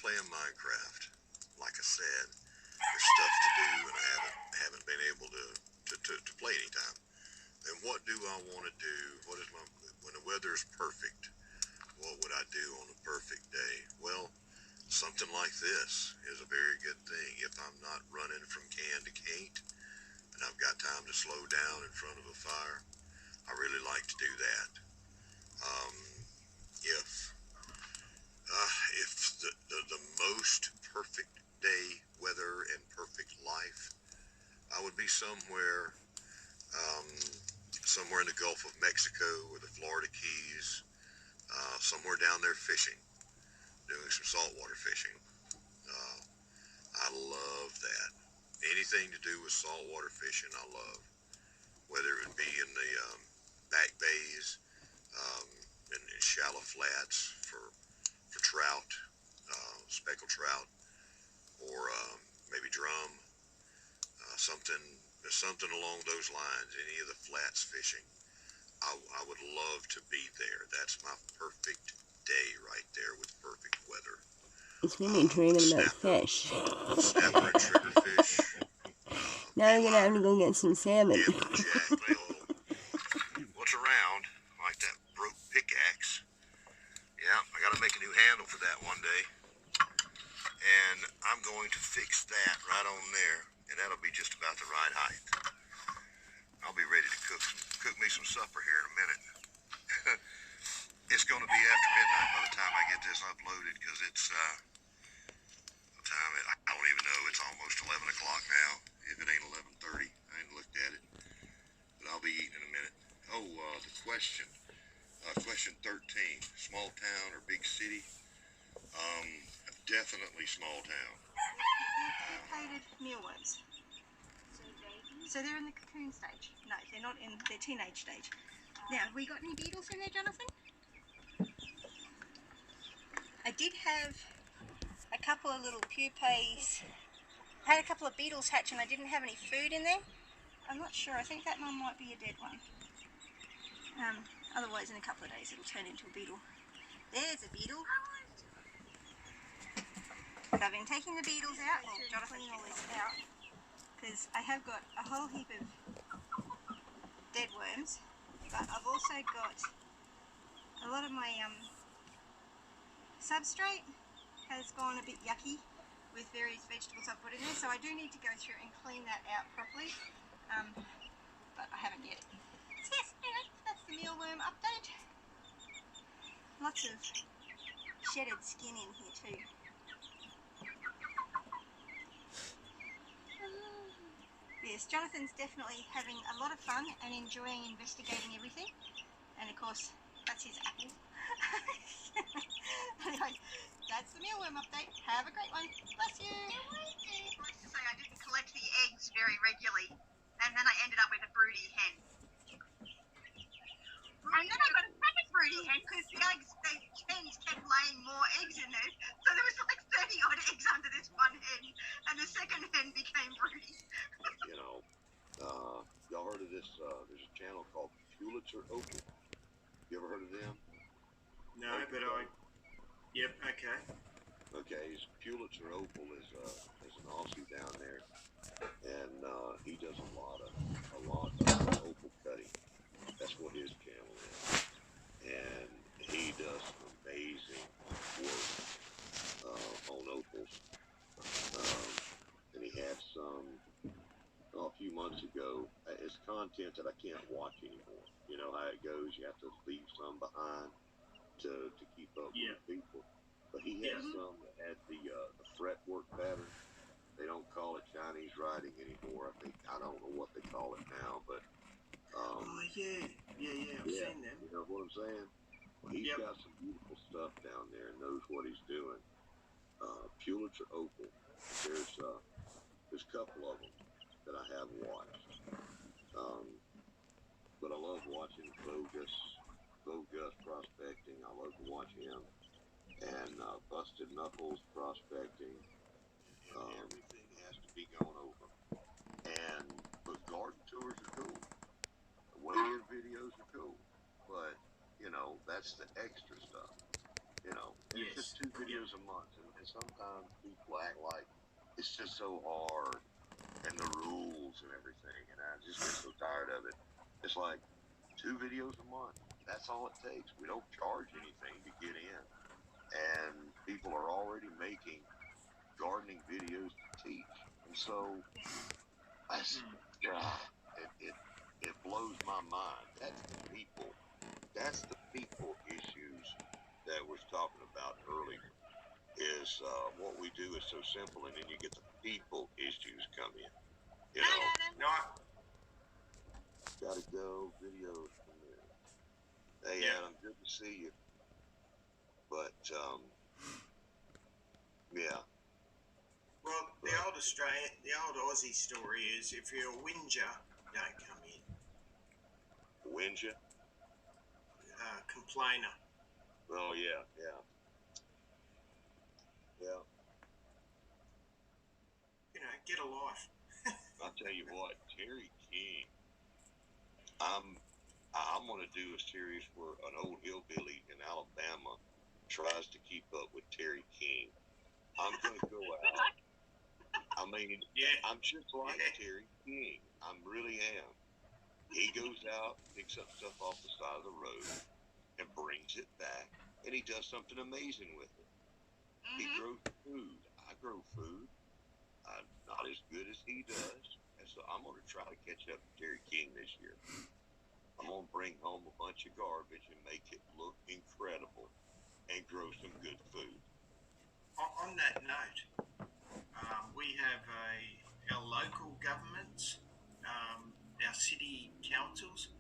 playing Minecraft. Like I said, there's stuff to do, and I haven't been able to play anytime. And what do I want to do? What is when the weather is perfect? What would I do on a perfect day? Well, something like this is a very good thing. If I'm not running from can to can't, and I've got time to slow down in front of a fire, I really like to do that. If the most perfect day, weather, and perfect life, I would be somewhere in the Gulf of Mexico or the Florida Keys, somewhere down there fishing, doing some saltwater fishing. I love that. Anything to do with saltwater fishing, I love. Whether it would be in the back bays, in shallow flats for trout, speckled trout, or maybe drum, something along those lines. Any of the flats fishing, I would love to be there. That's my perfect day right there with perfect weather. It's really dreaming about fish. Snapper and triggerfish. Now we're gonna have to go get some salmon. What's around? Like that broke pickaxe. Yeah, I gotta make a new handle for that one day. And I'm going to fix that right on there, and that'll be just about the right height. I'll be ready to cook me some supper here in a minute. It's going to be after midnight by the time I get this uploaded, because it's what time it? I don't even know. It's almost 11 o'clock now. If it ain't 11:30, I ain't looked at it. But I'll be eating in a minute. Oh, the question. Question 13. Small town or big city? Definitely small town. Educated mealworms. So they're in the cocoon stage. No, they're not in their teenage stage. Now, have we got any beetles in there, Jonathan? I did have a couple of little pupaes. I had a couple of beetles hatch and I didn't have any food in there. I'm not sure. I think that one might be a dead one. Otherwise, in a couple of days, it'll turn into a beetle. There's a beetle. So I've been taking the beetles out, or Jonathan's all this out, because I have got a whole heap of dead worms, but I've also got a lot of my substrate has gone a bit yucky with various vegetables I've put in there, so I do need to go through and clean that out properly, but I haven't yet. So yes, anyway, that's the mealworm update. Lots of shedded skin in here too. Yes, Jonathan's definitely having a lot of fun and enjoying investigating everything, and of course that's his apple. Anyway, that's the mealworm update. Have a great one. Bless you. Let's just say I didn't collect the eggs very regularly, and then I ended up with a broody hen. And then I got a second broody hen because the hens kept laying more eggs in there. So there was like 30 odd eggs under this one hen, and the second hen became broody. You know, y'all heard of this? There's a channel called Pulitzer Opal. You ever heard of them? No, but yep, okay. Okay, Pulitzer Opal is an Aussie down there, and he does a lot of opal cutting. That's what his channel is, and he does some amazing work on opals. And he had some a few months ago. It's content that I can't watch anymore. You know how it goes. You have to leave some behind to keep up with people. But he had some that had the fretwork pattern. They don't call it Chinese writing anymore. I don't know what they call it now, but I've seen them. You know what I'm saying? Well, he's got some beautiful stuff down there and knows what he's doing. Pulitzer Opal. There's a couple of them that I have watched. But I love watching Gogus Prospecting. I love to watch him. And Busted Knuckles Prospecting. Everything has to be gone over. But garden tours are cool. Weigh-in videos are cool. But, you know, that's the extra stuff. You know, and it's just 2 videos a month, and sometimes people act like it's just so hard, and the rules and everything, and I just get so tired of it. It's like 2 videos a month. That's all it takes. We don't charge anything to get in, and people are already making gardening videos to teach, and so that's it blows my mind. That's the people. That's the people issues that was talking about earlier. Is what we do is so simple, and then you get the people issues come in. You know, No, gotta go videos. Hey, Yeah. Adam, good to see you. But yeah, well, the old Aussie story is if you're a whinger, don't come in. Winja. Complainer. Oh yeah. You know, get a life. I'll tell you what, Terry King. I'm gonna do a series where an old hillbilly in Alabama tries to keep up with Terry King. I'm gonna go out. I mean, Yeah. I'm just like Terry King. I really am. He goes out, picks up stuff off the side of the road, and brings it back, and he does something amazing with it. He grows food. I grow food. I'm not as good as he does, and so I'm going to try to catch up to Terry King this year. I'm going to bring home a bunch of garbage and make it look incredible and grow some good food. On that note, we have our local governments, our city councils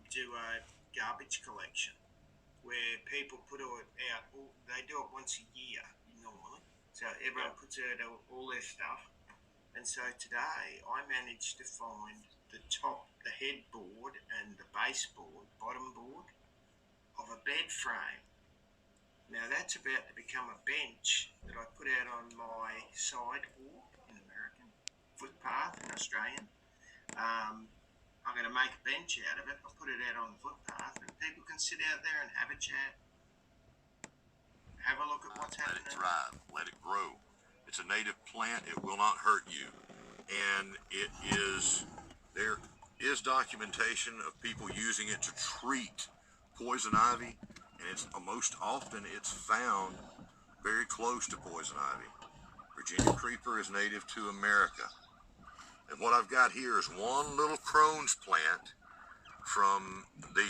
do a garbage collection where people put it out. They do it once a year normally, so everyone puts out all their stuff. And so today I managed to find the headboard and the baseboard, bottom board of a bed frame. Now that's about to become a bench that I put out on my sidewalk in American, footpath in Australian. I'm going to make a bench out of it. I'll put it out on the footpath and people can sit out there and have a chat, have a look at what's happening. Let it thrive. Let it grow. It's a native plant. It will not hurt you. And there is documentation of people using it to treat poison ivy, and it's most often it's found very close to poison ivy. Virginia creeper is native to America. And what I've got here is one little Crohn's plant from the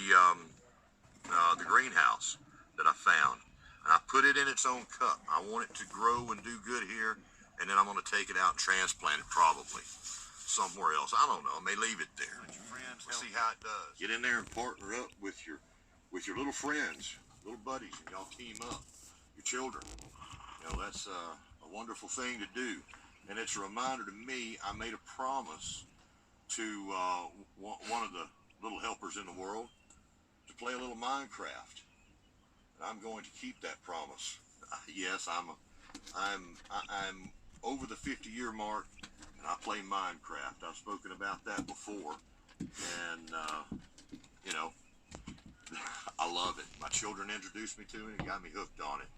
greenhouse that I found. And I put it in its own cup. I want it to grow and do good here, and then I'm going to take it out and transplant it probably somewhere else. I don't know. I may leave it there. Let's see how it does. Get in there and partner up with your little friends, little buddies, and y'all team up. Your children. You know, that's a wonderful thing to do. And it's a reminder to me, I made a promise to one of the little helpers in the world to play a little Minecraft. And I'm going to keep that promise. Yes, I'm over the 50-year mark, and I play Minecraft. I've spoken about that before, and you know, I love it. My children introduced me to it and got me hooked on it.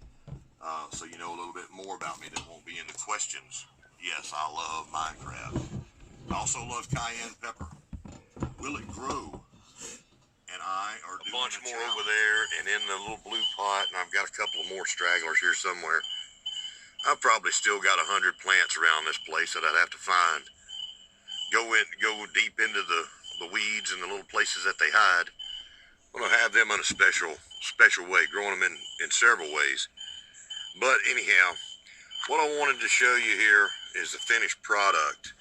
So you know a little bit more about me that won't be in the questions. Yes, I love Minecraft. I also love cayenne pepper. Will it grow? And I are doing a bunch more over there and in the little blue pot, and I've got a couple of more stragglers here somewhere. I've probably still got 100 plants around this place that I'd have to find. Go deep into the weeds and the little places that they hide. I'm gonna have them in a special way, growing them in several ways. But anyhow, what I wanted to show you here is the finished product.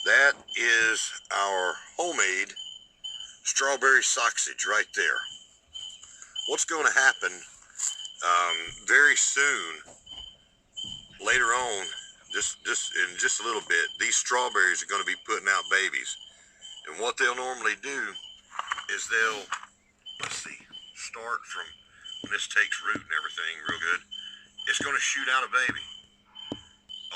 That is our homemade strawberry sausage right there. What's going to happen very soon, later on, just in just a little bit, these strawberries are going to be putting out babies. And what they'll normally do is they'll, let's see, start from when this takes root and everything real good. It's going to shoot out a baby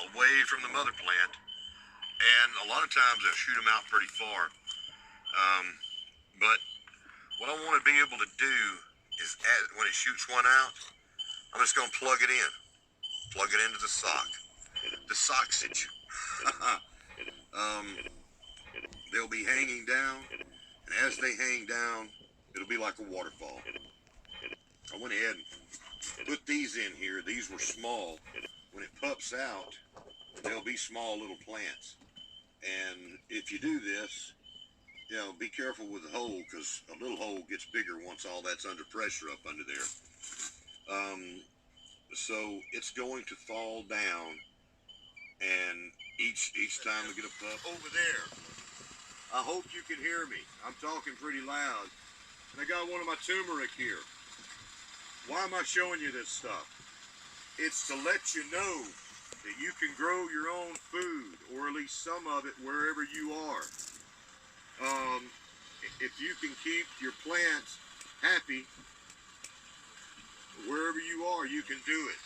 away from the mother plant. And a lot of times they'll shoot them out pretty far. But what I want to be able to do is when it shoots one out, I'm just going to plug it in. Plug it into the sock. The socksage. They'll be hanging down, and as they hang down, it'll be like a waterfall. I went ahead and put these in here. These were small. When it pups out, they'll be small little plants. And if you do this, you know, be careful with the hole, because a little hole gets bigger once all that's under pressure up under there. So it's going to fall down, and each time we get a pup over there. I hope you can hear me. I'm talking pretty loud. And I got one of my turmeric here. Why am I showing you this stuff? It's to let you know that you can grow your own food, or at least some of it, wherever you are. If you can keep your plants happy, wherever you are, you can do it.